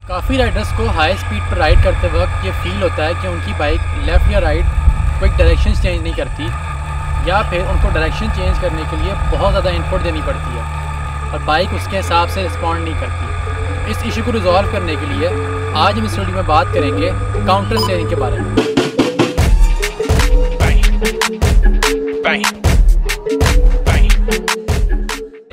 काफ़ी राइडर्स को high speed पर राइड करते वक्त ये फील होता है कि उनकी बाइक लेफ़्ट या राइट क्विक डायरेक्शन चेंज नहीं करती, या फिर उनको डायरेक्शन चेंज करने के लिए बहुत ज़्यादा इनपुट देनी पड़ती है और बाइक उसके हिसाब से रिस्पॉन्ड नहीं करती। इस इशू को रिजॉल्व करने के लिए आज हम इस वीडियो में बात करेंगे काउंटर स्टीयरिंग के बारे में।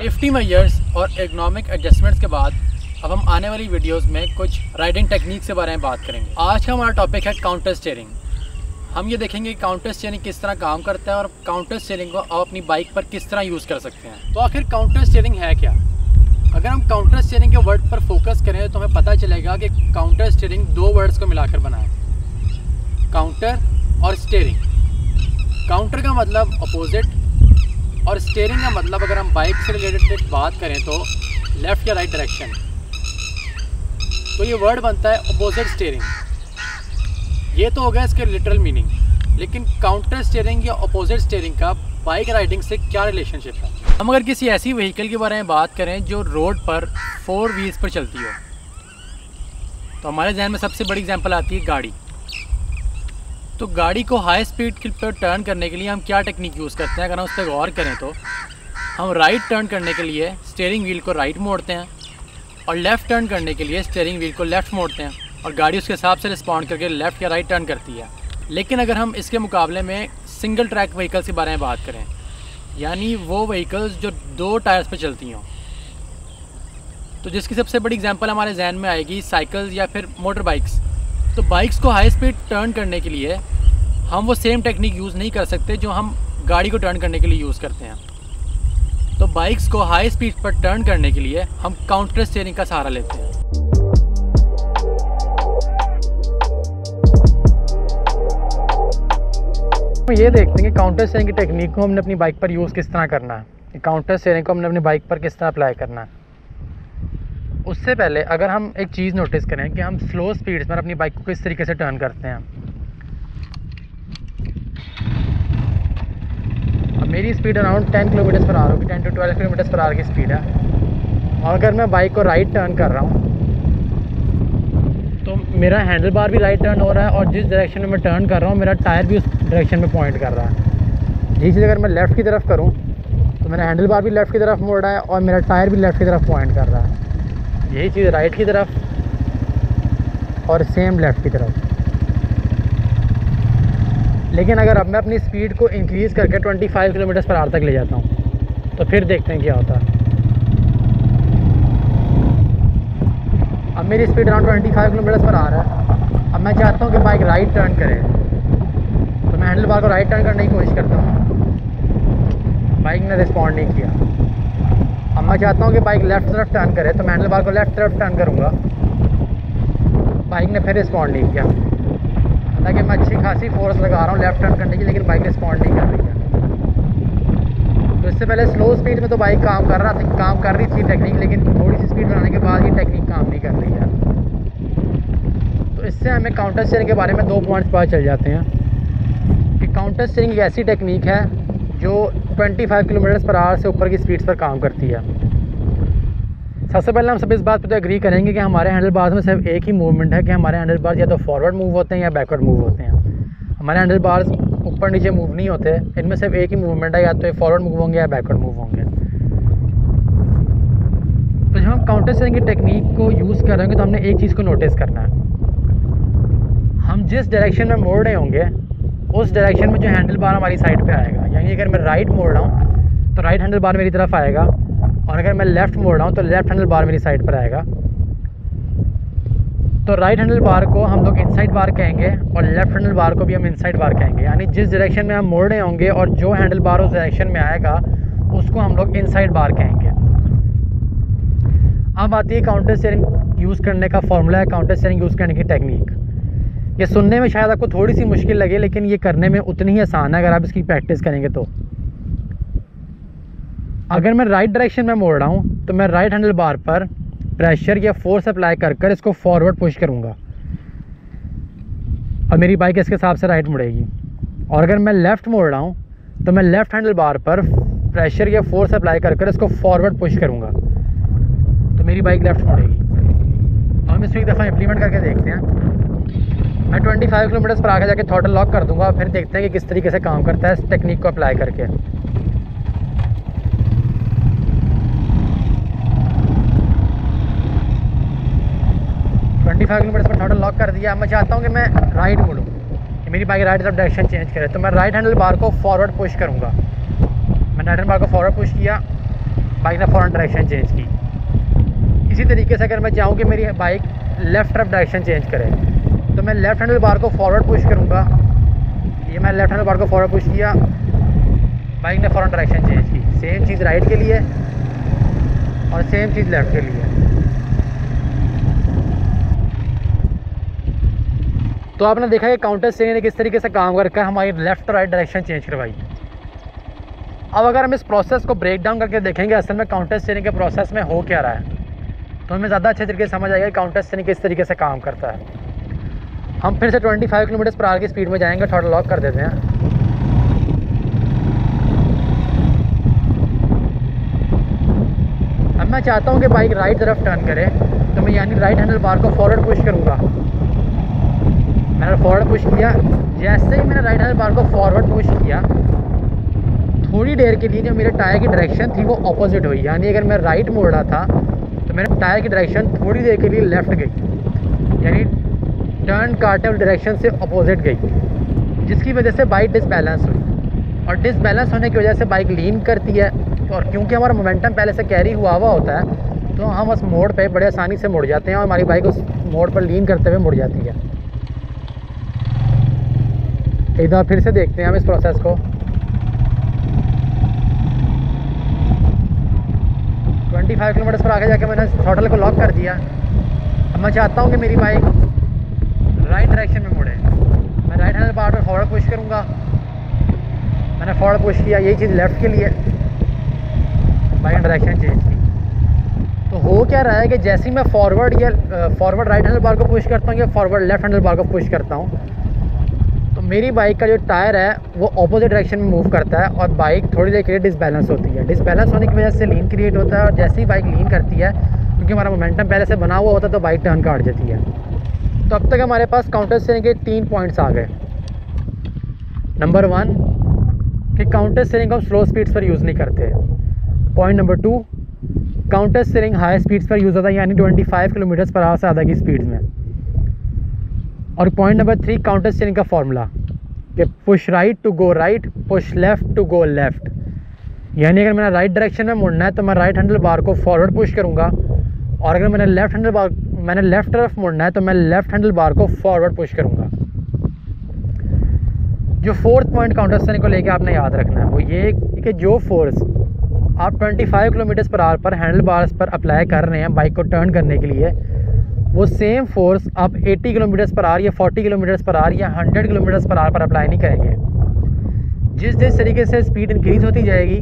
सेफ्टी मेजर्स और एर्गोनॉमिक एडजस्टमेंट्स के बाद अब हम आने वाली वीडियोस में कुछ राइडिंग टेक्निक्स के बारे में बात करेंगे। आज का हमारा टॉपिक है काउंटर स्टीयरिंग। हम ये देखेंगे कि काउंटर स्टीयरिंग किस तरह काम करता है और काउंटर स्टीयरिंग को आप अपनी बाइक पर किस तरह यूज़ कर सकते हैं। तो आखिर काउंटर स्टीयरिंग है क्या? अगर हम काउंटर स्टीयरिंग के वर्ड पर फोकस करें तो हमें पता चलेगा कि काउंटर स्टीयरिंग दो वर्ड्स को मिलाकर बना है, काउंटर और स्टीयरिंग। काउंटर का मतलब अपोजिट और स्टीयरिंग का मतलब, अगर हम बाइक से रिलेटेड बात करें तो लेफ़्ट या राइट डायरेक्शन। तो ये वर्ड बनता है अपोजिट स्टीयरिंग। ये तो हो गया इसके लिटरल मीनिंग, लेकिन काउंटर स्टीयरिंग या अपोजिट स्टीयरिंग का बाइक राइडिंग से क्या रिलेशनशिप है? हम अगर किसी ऐसी व्हीकल के बारे में बात करें जो रोड पर 4 व्हील्स पर चलती हो, तो हमारे जहन में सबसे बड़ी एग्जांपल आती है गाड़ी। तो गाड़ी को हाई स्पीड पर टर्न करने के लिए हम क्या टेक्निक यूज़ करते हैं? अगर हम उस पर गौर करें तो हम राइट टर्न करने के लिए स्टीयरिंग व्हील को राइट मोड़ते हैं और लेफ़्ट टर्न करने के लिए स्टीयरिंग व्हील को लेफ़्ट मोड़ते हैं और गाड़ी उसके हिसाब से रिस्पॉन्ड करके लेफ़्ट या राइट टर्न करती है। लेकिन अगर हम इसके मुकाबले में सिंगल ट्रैक व्हीकल्स के बारे में बात करें, यानी वो व्हीकल्स जो 2 टायर्स पर चलती हों, तो जिसकी सबसे बड़ी एग्जांपल हमारे जहन में आएगी साइकिल्स या फिर मोटर बाइक्स। तो बाइक्स को हाई स्पीड टर्न करने के लिए हम वो सेम टेक्निक यूज़ नहीं कर सकते जो हम गाड़ी को टर्न करने के लिए यूज़ करते हैं। तो बाइक्स को हाई स्पीड पर टर्न करने के लिए हम काउंटर स्टीयरिंग का सहारा लेते हैं। हम ये देखते हैं कि काउंटर स्टीयरिंग की टेक्निक को हमने अपनी बाइक पर यूज़ किस तरह करना है, काउंटर स्टीयरिंग को हमने अपनी बाइक पर किस तरह अप्लाई करना है। उससे पहले अगर हम एक चीज़ नोटिस करें कि हम स्लो स्पीड्स पर अपनी बाइक को किस तरीके से टर्न करते हैं। अब मेरी speed around 10 kilometre per hour होगी, 10 to 12 किलोमीटर पर आवर की स्पीड है। और अगर मैं बाइक को राइट टर्न कर रहा हूँ तो मेरा हैंडल बार भी राइट टर्न हो रहा है और जिस डायरेक्शन में मैं टर्न कर रहा हूँ मेरा टायर भी उस डायरेक्शन में पॉइंट कर रहा है। यही चीज़ अगर मैं लेफ़्ट की तरफ करूँ तो मेरा हैंडल बार भी लेफ़्ट की तरफ मोड़ रहा है और मेरा टायर भी लेफ़्ट की तरफ पॉइंट कर रहा है। यही चीज़ राइट की तरफ और सेम लेफ़्ट की तरफ। लेकिन अगर अब मैं अपनी स्पीड को इंक्रीज़ करके 25 किलोमीटर पर आवर तक ले जाता हूँ तो फिर देखते हैं क्या होता है। अब मेरी स्पीड अराउंड 25 किलोमीटर पर आ रहा है। अब मैं चाहता हूँ कि बाइक राइट टर्न करे, तो मैं हैंडल बार को राइट टर्न करने की कोशिश करता हूँ, बाइक ने रिस्पॉन्ड नहीं किया। अब मैं चाहता हूँ कि बाइक लेफ़्ट तरफ टर्न करे, तो मैं हैंडल बार को लेफ़्ट तरफ टर्न करूँगा, बाइक ने फिर रिस्पॉन्ड नहीं किया। हालांकि मैं अच्छी खासी फोर्स लगा रहा हूँ लेफ़्ट टर्न करने की, लेकिन बाइक रिस्पॉन्ड नहीं कर रही है। तो इससे पहले स्लो स्पीड में तो बाइक काम कर रही थी टेक्निक, लेकिन थोड़ी सी स्पीड बनाने के बाद ये टेक्निक काम नहीं कर रही है। तो इससे हमें काउंटर स्टीयरिंग के बारे में 2 पॉइंट्स पता चल जाते हैं कि काउंटर स्टीयरिंग एक ऐसी टेक्निक है जो 25 किलोमीटर पर आवर से ऊपर की स्पीड्स पर काम करती है। सबसे पहले हम सब इस बात पर तो एग्री करेंगे कि हमारे हैंडल बार्स में सिर्फ एक ही मूवमेंट है कि हमारे हैंडल बार्स या तो फॉरवर्ड मूव होते हैं या बैकवर्ड मूव होते हैं। हमारे हैंडल बार्स ऊपर नीचे मूव नहीं होते, इनमें सिर्फ एक ही मूवमेंट है, या तो फॉरवर्ड मूव होंगे या बैकवर्ड मूव होंगे। तो जब हम काउंटर स्टीयरिंग की टेक्निक को यूज़ कर रहे होंगे तो हमने एक चीज़ को नोटिस करना है। हम जिस डायरेक्शन में मोड़ रहे होंगे उस डायरेक्शन में जो हैंडल बार हमारी साइड पे आएगा, यानी अगर मैं राइट मोड़ रहा हूँ तो राइट हैंडल बार मेरी तरफ आएगा, और अगर मैं लेफ़्ट मोड़ रहा हूँ तो लेफ़्ट हैंडल बार मेरी साइड पर आएगा। तो राइट हैंडल बार को हम लोग इनसाइड बार कहेंगे और लेफ़्ट हैंडल बार को भी हम इनसाइड बार कहेंगे, यानी जिस डायरेक्शन में हम मोड़ रहे होंगे और जो हैंडल बार उस डायरेक्शन में आएगा उसको हम लोग इनसाइड बार कहेंगे। अब आती है काउंटर स्टीयरिंग यूज़ करने का फॉर्मूला है, काउंटर स्टीयरिंग यूज़ करने की टेक्निक। ये सुनने में शायद आपको थोड़ी सी मुश्किल लगे, लेकिन ये करने में उतनी ही आसान है अगर आप इसकी प्रैक्टिस करेंगे तो। अगर मैं राइट डायरेक्शन में मोड़ रहा हूँ तो मैं राइट हैंडल बार पर प्रेशर या फोर्स अप्लाई कर इसको फॉरवर्ड पुश करूँगा और मेरी बाइक इसके हिसाब से राइट मुड़ेगी। और अगर मैं लेफ़्ट मोड़ रहा हूँ तो मैं लेफ़्ट हैंडल बार पर प्रेशर या फोर्स अप्लाई कर इसको फॉरवर्ड पुश करूँगा तो मेरी बाइक लेफ़्ट मुड़ेगी। हम इसको एक दफ़ा इम्प्लीमेंट करके देखते हैं। मैं 25 किलोमीटर पर आगे जाके थ्रॉटल लॉक कर दूंगा, फिर देखते हैं कि किस तरीके से काम करता है इस टेक्निक को अप्लाई करके। किलोमीटर पर थ्रॉटल लॉक कर दिया। मैं चाहता हूँ कि मैं राइट मुड़ूँ, कि मेरी बाइक राइट तरफ डायरेक्शन चेंज करे, तो मैं राइट हैंडल बार को फॉरवर्ड पुश करूँगा। मैंने राइट हैंडल बार को फॉरवर्ड पुश किया, बाइक ने फ़ौरन डायरेक्शन चेंज की। इसी तरीके से अगर मैं चाहूँ कि मेरी बाइक लेफ़्ट तरफ डायरेक्शन चेंज करे, तो मैं लेफ़्ट हैंडल बार को फॉरवर्ड पुश करूँगा। ये मैं लेफ़्ट हैंडल बार को फॉरवर्ड पुश किया, बाइक ने फ़ौरन डायरेक्शन चेंज की। सेम चीज़ राइट के लिए और सेम चीज़ लेफ़्ट के लिए। तो आपने देखा कि काउंटर स्टीयरिंग ने किस तरीके से काम करके हमारी लेफ़्ट और राइट डायरेक्शन चेंज करवाई। अब अगर हम इस प्रोसेस को ब्रेक डाउन करके देखेंगे असल में काउंटर स्टीयरिंग के प्रोसेस में हो क्या रहा है, तो हमें ज़्यादा अच्छे तरीके से समझ आएगा कि काउंटर स्टीयरिंग किस तरीके से काम करता है। हम फिर से 25 किलोमीटर पर आवर की स्पीड में जाएंगे, थ्रॉटल लॉक कर देते हैं। अब मैं चाहता हूँ कि बाइक राइट तरफ टर्न करे, तो मैं यानी राइट हैंडल बार को फॉरवर्ड पुश करूँगा। मैंने फॉरवर्ड पुश किया, जैसे ही मैंने राइट हैंडल बार को फॉरवर्ड पुश किया, थोड़ी देर के लिए जो मेरे टायर की डायरेक्शन थी वो ऑपोजिट हुई। यानी अगर मैं राइट मोड़ रहा था तो मेरे टायर की डायरेक्शन थोड़ी देर के लिए लेफ़्ट गई, यानी टर्न काटने वाली डायरेक्शन से अपोजिट गई, जिसकी वजह से बाइक डिसबैलेंस हुई। और डिसबैलेंस होने की वजह से बाइक लीन करती है, और क्योंकि हमारा मोमेंटम पहले से कैरी हुआ होता है, तो हम उस मोड़ पे बड़े आसानी से मुड़ जाते हैं और हमारी बाइक उस मोड़ पर लीन करते हुए मुड़ जाती है। एक बार फिर से देखते हैं हम इस प्रोसेस को। 25 किलोमीटर पर आगे जाके मैंने थ्रॉटल को लॉक कर दिया। अब मैं चाहता हूँ कि मेरी बाइक राइट डायरेक्शन में मुड़े। मैं राइट हैंडल बार पर फॉरवर्ड पुश करूँगा। मैंने फॉरवर्ड पुश किया, यही चीज़ लेफ़्ट के लिए, बाइक ने डायरेक्शन चेंज की। तो हो क्या रहा है कि जैसे ही मैं फॉरवर्ड राइट हैंडल बार को पुश करता हूँ या फॉरवर्ड लेफ़्ट हैंडल बार को पुश करता हूँ, तो मेरी बाइक का जो टायर है वो ऑपोजिट डायरेक्शन में मूव करता है और बाइक थोड़ी देर के लिए डिसबैलेंस होती है। डिसबैलेंस होने की वजह से लीन क्रिएट होता है, और जैसे ही बाइक लीन करती है, क्योंकि हमारा मोमेंटम पहले से बना हुआ होता है, तो बाइक टर्न काट जाती है। तो अब तक हमारे पास काउंटर स्टीयरिंग के 3 पॉइंट्स आ गए। नंबर 1 कि काउंटर स्टीयरिंग को हम स्लो स्पीड्स पर यूज़ नहीं करते। Point number 2, counter steering high speeds पर यूज़ होता है, यानी 25 किलोमीटर पर आवर से ज़्यादा की स्पीड में। और पॉइंट नंबर 3, काउंटर स्टीयरिंग का फार्मूला कि push right to go right, push left to go left. यानी अगर मैंने राइट डायरेक्शन में मुड़ना है तो मैं राइट हैंडल बार को फॉरवर्ड पुश करूँगा, और अगर मैंने लेफ़्ट तरफ मुड़ना है तो मैं लेफ़्ट हैंडल बार को फॉरवर्ड पुश करूँगा। जो 4th पॉइंट काउंटर स्टीयरिंग को लेके आपने याद रखना है वो ये कि जो फोर्स आप 25 किलोमीटर पर आवर पर हैंडल बार्स पर अप्लाई कर रहे हैं बाइक को टर्न करने के लिए, वो सेम फोर्स आप 80 किलोमीटर पर आवर या 40 किलोमीटर पर आवर या 100 किलोमीटर पर आवर पर अप्लाई नहीं करेंगे। जिस तरीके से स्पीड इंक्रीज़ होती जाएगी,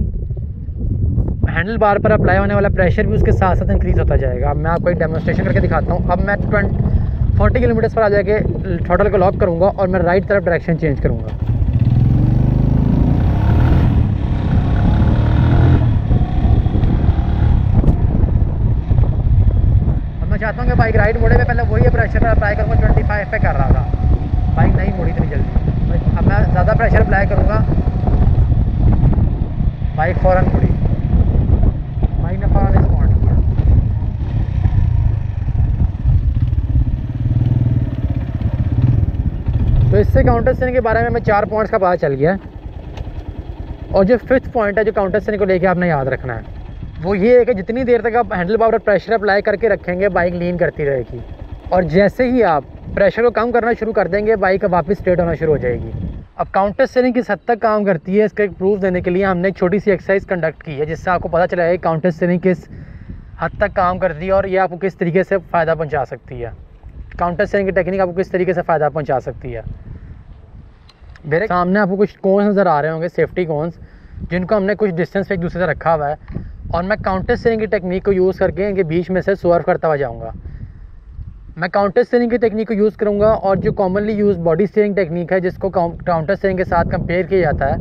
हैंडल बार पर अप्लाई होने वाला प्रेशर भी उसके साथ साथ इंक्रीज़ होता जाएगा। अब मैं आपको एक डेमोन्स्ट्रेशन करके दिखाता हूँ। अब मैं 40 किलोमीटर पर आ जाके थ्रॉटल को लॉक करूँगा और मैं राइट तरफ डायरेक्शन चेंज करूँगा। चाहता हूँ कि बाइक राइट मोड़े में पहले वही प्रेशर पर अप्लाई करूँगा, 25 पे कर रहा था, बाइक नहीं मुड़ी इतनी जल्दी। अब मैं ज़्यादा प्रेशर अप्लाई करूँगा, बाइक फ़ौरन मुड़ी, बाइक ने फ़ौरन रिस्पॉन्ड किया। तो इससे काउंटर स्टीयरिंग के बारे में हमें 4 पॉइंट्स का पता चल गया। और जो 5th पॉइंट है जो काउंटर स्टीयरिंग को लेकर आपने याद रखना है वो ये है कि जितनी देर तक आप हैंडल बार पर प्रेशर अप्लाई करके रखेंगे बाइक लीन करती रहेगी, और जैसे ही आप प्रेशर को कम करना शुरू कर देंगे बाइक वापस स्ट्रेट होना शुरू हो जाएगी। अब काउंटर स्टीयरिंग किस हद तक काम करती है इसका एक प्रूफ देने के लिए हमने एक छोटी सी एक्सरसाइज कंडक्ट की है, जिससे आपको पता चला है कि काउंटर स्टीयरिंग किस हद तक काम करती है और ये आपको किस तरीके से फ़ायदा पहुँचा सकती है। काउंटर स्टीयरिंग की टेक्निक आपको किस तरीके से फ़ायदा पहुँचा सकती है। मेरे सामने आपको कुछ कोन्स नज़र आ रहे होंगे, सेफ्टी कोन्स, जिनको हमने कुछ डिस्टेंस पे एक दूसरे से रखा हुआ है, और मैं काउंटर स्टीयरिंग की टेक्निक को यूज़ करके इनके बीच में से स्वर्व करता हुआ जाऊँगा। मैं काउंटर स्टीयरिंग की टेक्निक को यूज़ करूँगा, और जो commonly use body steering technique है जिसको काउंटर स्टीयरिंग के साथ कंपेयर किया जाता है,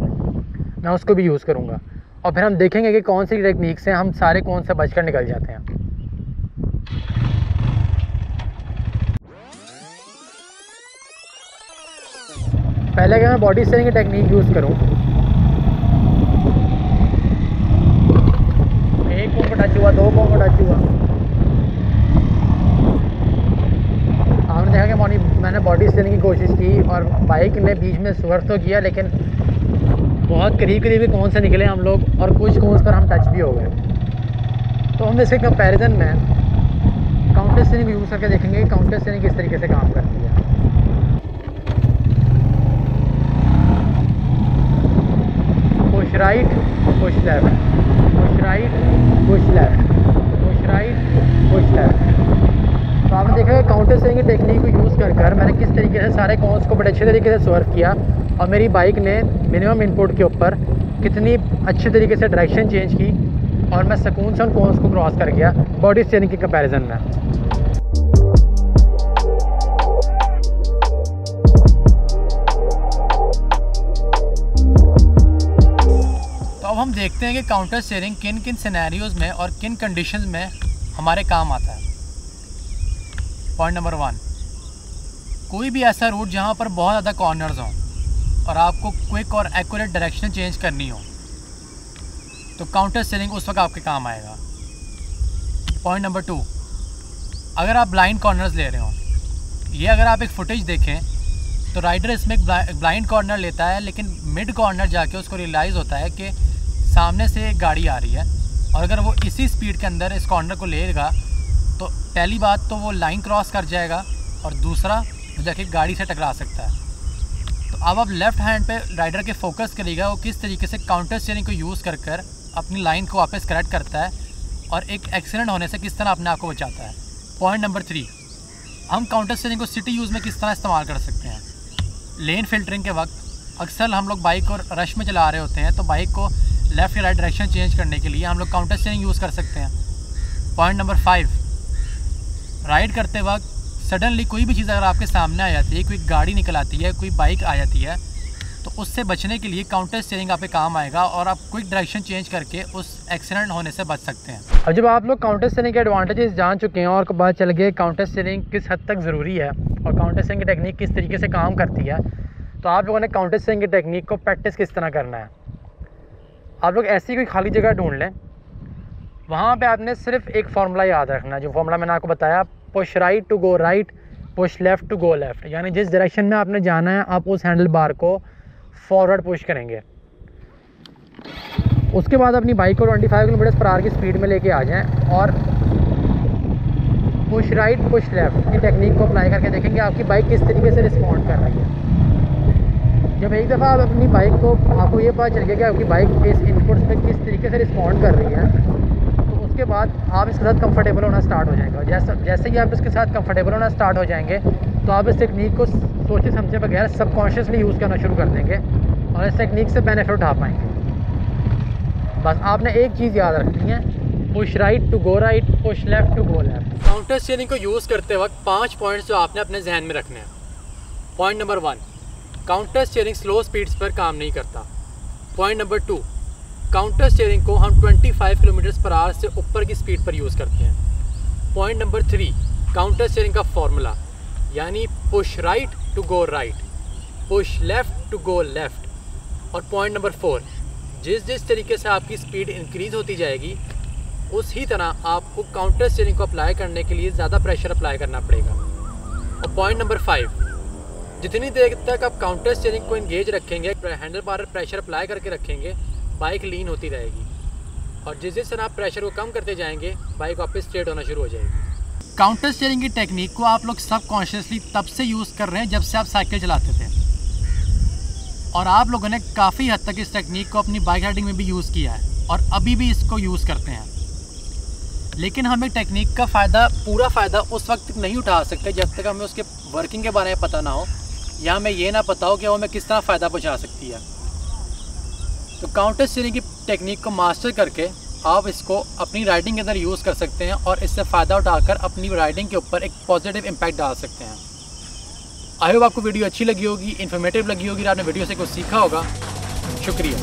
मैं उसको भी यूज़ करूँगा। और फिर हम देखेंगे कि कौन सी टेक्निक से हम सारे कोन से बचकर निकल जाते हैं। पहले अगर मैं बॉडी स्टीयरिंग की टेक्निक यूज़ करूँ, 1 कोण को टच हुआ, 2 कोण को टच हुआ, आपने देखा कि मैंने बॉडी स्टीयरिंग की कोशिश की और बाइक ने बीच में स्वर्व तो किया, लेकिन बहुत करीब कौन से निकले हम लोग और कुछ कोन्स पर हम टच भी हो गए। तो हम इसके कंपैरिजन में काउंटर स्टीयरिंग को यूज़ करके देखेंगे कि काउंटर स्टीयरिंग किस तरीके से काम करती है। Push right, push left, push right, push left, push right, push left. तो आपने देखा कि काउंटर स्टीयरिंग की टेक्निक को यूज़ कर मैंने किस तरीके से सारे कोन्स को बड़े अच्छे तरीके से स्वर्व किया और मेरी बाइक ने मिनिमम इनपुट के ऊपर कितनी अच्छे तरीके से डायरेक्शन चेंज की और मैं सुकून से उन कोन्स को क्रॉस कर गया बॉडी स्टीयरिंग के कंपैरिजन में। तो अब हम देखते हैं कि काउंटर स्टीयरिंग किन किन सिनेरियोज़ में और किन कंडीशंस में हमारे काम आता है। पॉइंट नंबर 1, कोई भी ऐसा रूट जहाँ पर बहुत ज़्यादा कॉर्नर्स हों और आपको क्विक और एक्यूरेट डायरेक्शन चेंज करनी हो, तो काउंटर स्टीयरिंग उस वक्त आपके काम आएगा। पॉइंट नंबर 2, अगर आप ब्लाइंड कॉर्नर्स ले रहे हो, ये अगर आप एक फुटेज देखें तो राइडर इसमें एक ब्लाइंड कॉर्नर लेता है, लेकिन मिड कॉर्नर जाके उसको रियलाइज़ होता है कि सामने से एक गाड़ी आ रही है और अगर वो इसी स्पीड के अंदर इस कॉर्नर को लेगा तो पहली बात तो वो लाइन क्रॉस कर जाएगा और दूसरा वो जाके गाड़ी से टकरा सकता है। तो अब आप लेफ़्ट हैंड पे राइडर के फोकस करिएगा वो किस तरीके से काउंटर स्टीयरिंग को यूज़ कर अपनी लाइन को वापस करेक्ट करता है और एक एक्सीडेंट होने से किस तरह अपने आप को बचाता है। पॉइंट नंबर 3, हम काउंटर स्टीयरिंग को सिटी यूज़ में किस तरह इस्तेमाल कर सकते हैं। लेन फिल्टरिंग के वक्त अक्सर हम लोग बाइक को रश में चला रहे होते हैं, तो बाइक को लेफ़्ट या राइट डायरेक्शन चेंज करने के लिए हम लोग काउंटर स्टीयरिंग यूज़ कर सकते हैं। पॉइंट नंबर 5, राइड करते वक्त सडनली कोई भी चीज़ अगर आपके सामने आ जाती है, कोई गाड़ी निकल आती है, कोई बाइक आ जाती है, तो उससे बचने के लिए काउंटर स्टीयरिंग आपके काम आएगा और आप क्विक डायरेक्शन चेंज करके उस एक्सीडेंट होने से बच सकते हैं। अब जब आप लोग काउंटर स्टीयरिंग के एडवांटेजेस जान चुके हैं और पता चल गया काउंटर स्टीयरिंग किस हद तक ज़रूरी है और काउंटर स्टीयरिंग की टेक्निक किस तरीके से काम करती है, तो आप लोगों ने काउंटर स्टीयरिंग की टेक्निक को प्रैक्टिस किस तरह करना है। आप लोग ऐसी कोई खाली जगह ढूंढ लें, वहाँ पे आपने सिर्फ एक फार्मूला याद रखना है, जो फार्मूला मैंने आपको बताया, push right to go right, push left to go left. यानी जिस डायरेक्शन में आपने जाना है आप उस हैंडल बार को फॉरवर्ड पुश करेंगे। उसके बाद अपनी बाइक को 25 किलोमीटर/आवर की स्पीड में लेके आ जाएं और पुश राइट पुश लेफ़्ट की टेक्निक को अप्लाई करके देखेंगे आपकी बाइक किस तरीके से रिस्पॉन्ड कर रही है। जब एक दफ़ा आप अपनी बाइक को आपको ये पता चल गया कि आपकी बाइक इस इनपुट्स पे किस तरीके से रिस्पॉन्ड कर रही है, तो उसके बाद आप इसके साथ कंफर्टेबल होना स्टार्ट हो जाएगा। जैसे ही आप इसके साथ कंफर्टेबल होना स्टार्ट हो जाएंगे तो आप इस टेक्निक को सोचे समझे बगैर सबकॉन्शियसली यूज़ करना शुरू कर देंगे और इस टेक्निक से बेनिफिट उठा पाएंगे। बस आपने एक चीज़ याद रखनी है, push right to go right, push left to go left. Counter steering को यूज़ करते वक्त 5 पॉइंट्स जो आपने अपने जहन में रखने हैं। Point number 1, counter steering slow speeds पर काम नहीं करता। पॉइंट नंबर 2, काउंटर स्टीयरिंग को हम 25 किलोमीटर/आवर से ऊपर की स्पीड पर यूज़ करते हैं। पॉइंट नंबर 3, काउंटर स्टीयरिंग का फॉर्मूला यानी push right to go right, push left to go left. और पॉइंट नंबर 4, जिस तरीके से आपकी स्पीड इंक्रीज़ होती जाएगी उसी तरह आपको काउंटर स्टीयरिंग को अप्लाई करने के लिए ज़्यादा प्रेशर अप्लाई करना पड़ेगा। और पॉइंट नंबर 5, जितनी देर तक आप काउंटर स्टीयरिंग को इंगेज रखेंगे, हैंडल बार प्रेशर अप्लाई करके रखेंगे, बाइक लीन होती रहेगी और जिस तरह आप प्रेशर को कम करते जाएंगे बाइक वापस स्ट्रेट होना शुरू हो जाएगी। काउंटर स्टीयरिंग की टेक्निक को आप लोग सबकॉन्शियसली तब से यूज़ कर रहे हैं जब से आप साइकिल चलाते थे और आप लोगों ने काफ़ी हद तक इस टेक्निक को अपनी बाइक राइडिंग में भी यूज़ किया है और अभी भी इसको यूज़ करते हैं। लेकिन हम एक टेक्निक का पूरा फ़ायदा उस वक्त नहीं उठा सकते जब तक हमें उसके वर्किंग के बारे में पता ना हो या हमें ये ना पता हो कि वो हमें किस तरह फ़ायदा पहुंचा सकती है। तो काउंटर स्टीयरिंग की टेक्निक को मास्टर करके आप इसको अपनी राइडिंग के अंदर यूज़ कर सकते हैं और इससे फ़ायदा उठाकर अपनी राइडिंग के ऊपर एक पॉजिटिव इम्पैक्ट डाल सकते हैं। आई होप आपको वीडियो अच्छी लगी होगी, इन्फॉर्मेटिव लगी होगी, आपने वीडियो से कुछ सीखा होगा। शुक्रिया।